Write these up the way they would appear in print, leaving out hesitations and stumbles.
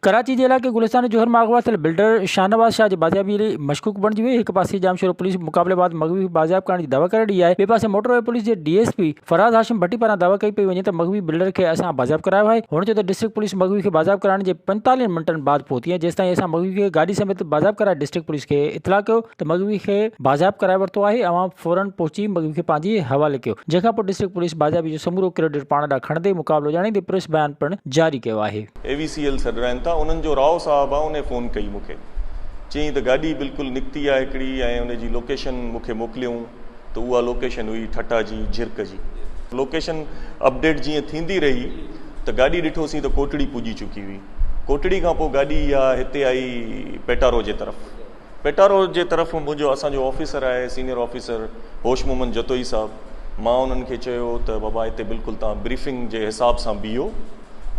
कराची जे इलाइक़े गुलिस्तान जोहर में अगवा थियल बिल्डर शाहनवाज़ शाह जी बाज़ियाबी मशकूक बणिजी हुई। हिक पासे जामशोरो पुलिस मुक़ाबले बाद मग़वी बाज़ियाब करण जी दावा करे ॾी आहे। ॿिए पासे मोटरवे पुलिस जे DSP फराज़ हाशिम भट्टी पारां दावा कई पई वञे त मग़वी बिल्डर खे असां बाज़ियाब करायो आहे। हुन चयो त डिस्ट्रिक्ट पुलिस मग़वी खे बाज़ियाब कराइण जे 45 मिंटनि बाद पहुती ऐं जेसिताईं असां मग़वी खे गाॾी समेत बाज़ियाब कराए डिस्ट्रिक्ट पुलिस खे इतला कयो त मग़वी खे बाज़ियाब कराए वरितो आहे। अवां फ़ौरन पहुची मग़वी खे पंहिंजे हवाले कयो, जंहिंखां पोइ डिस्ट्रिक्ट पुलिस बाज़ियाबी जो समूरो क्रेडिट पाण ॾांहुं खणंदे मुक़ाबलो ॼाणींदे प्रेस बयान पिणु जारी कयो आहे। AVCL सर रहनि था, उन्हनि जो राव साहब आहे, उन फ़ोन कई मूंखे, चयईं त गाॾी बिल्कुलु निकिती आहे हिकिड़ी ऐं उनजी लोकेशन मूंखे मोकिलियऊं त उहा लोकेशन हुई ठटा जी झिरक जी। लोकेशन अपडेट जीअं थींदी रही त गाॾी ॾिठोसीं त कोटड़ी पुॼी चुकी हुई। कोटड़ी खां पोइ गाॾी इहा हिते आई पेटारो जे तरफ़। पेटारो जे तरफ़ मुंहिंजो असांजो ऑफिसर आहे, सीनियर ऑफिसर होश मोहम्मद जतोई साहब। मां उन्हनि खे चयो त बाबा हिते बिल्कुलु तव्हां ब्रीफिंग जे हिसाब सां बीहो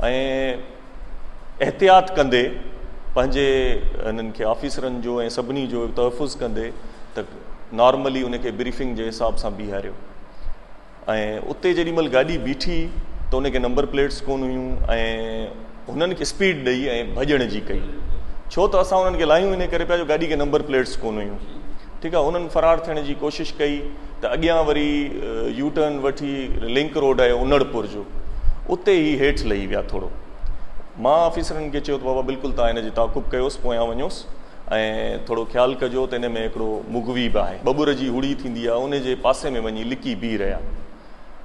ऐं एहतियात कंदे पंहिंजे हिननि खे ऑफिसरनि जो ऐं सभिनी जो तहफ़ुज़ कंदे त नॉर्मली उनखे ब्रीफिंग जे हिसाब सां बीहारियो। ऐं उते जेॾीमहिल गाॾी बीठी त उनखे नंबर प्लेट्स कोन हुयूं ऐं हुननि खे स्पीड ॾेई ऐं भॼण जी कई, छो त असां उन्हनि खे लाहियूं इन करे पिया जो गाॾी खे नंबर प्लेट्स कोन हुयूं। ठीकु आहे, उन्हनि फ़रार थियण जी कोशिशि कई त अॻियां वरी यू टर्न वठी लिंक रोड आहे उनड़पुर जो, उते ई हेठि लही विया। थोरो मां ऑफिसरनि खे चयो त बाबा बिल्कुलु तव्हां हिन जी ताक़ुब कयोसि, पोयां वञोसि ऐं थोरो ख़्यालु कजो त हिन में हिकिड़ो मुगवी बि आहे, बबुर जी हुड़ी थींदी आहे, उन जे पासे में वञी लिकी बीह रहिया।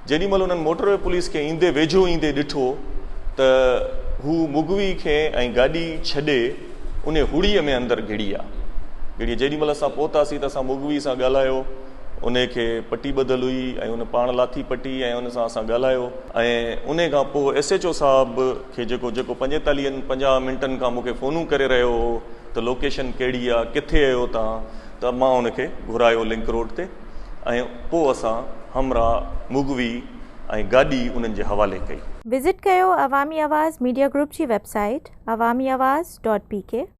जेॾीमहिल उन्हनि मोटरवे पुलिस खे ईंदे वेझो ईंदे ॾिठो त हू मुगवी खे ऐं गाॾी छॾे उन हुड़ीअ में अंदरि घिड़ी आहे। घिड़ी जेॾीमहिल असां पहुतासीं त असां मुगवी सां ॻाल्हायो, उनखे पटी ॿधल हुई ऐं उन पाण लाथी पटी ऐं उन सां असां ॻाल्हायो ऐं उन खां पोइ SHO साहब खे जेको 45-50 मिंटनि खां मूंखे फ़ोनूं करे रहियो हो त लोकेशन कहिड़ी आहे, किथे आहियो तव्हां, त मां उनखे घुरायो लिंक रोड ते ऐं पोइ असां हमरा मुगवी ऐं गाॾी उन्हनि जे हवाले कई। विज़िट कयो अवामी आवाज़ मीडिया ग्रुप जी वेबसाइट awamiawaz.pk।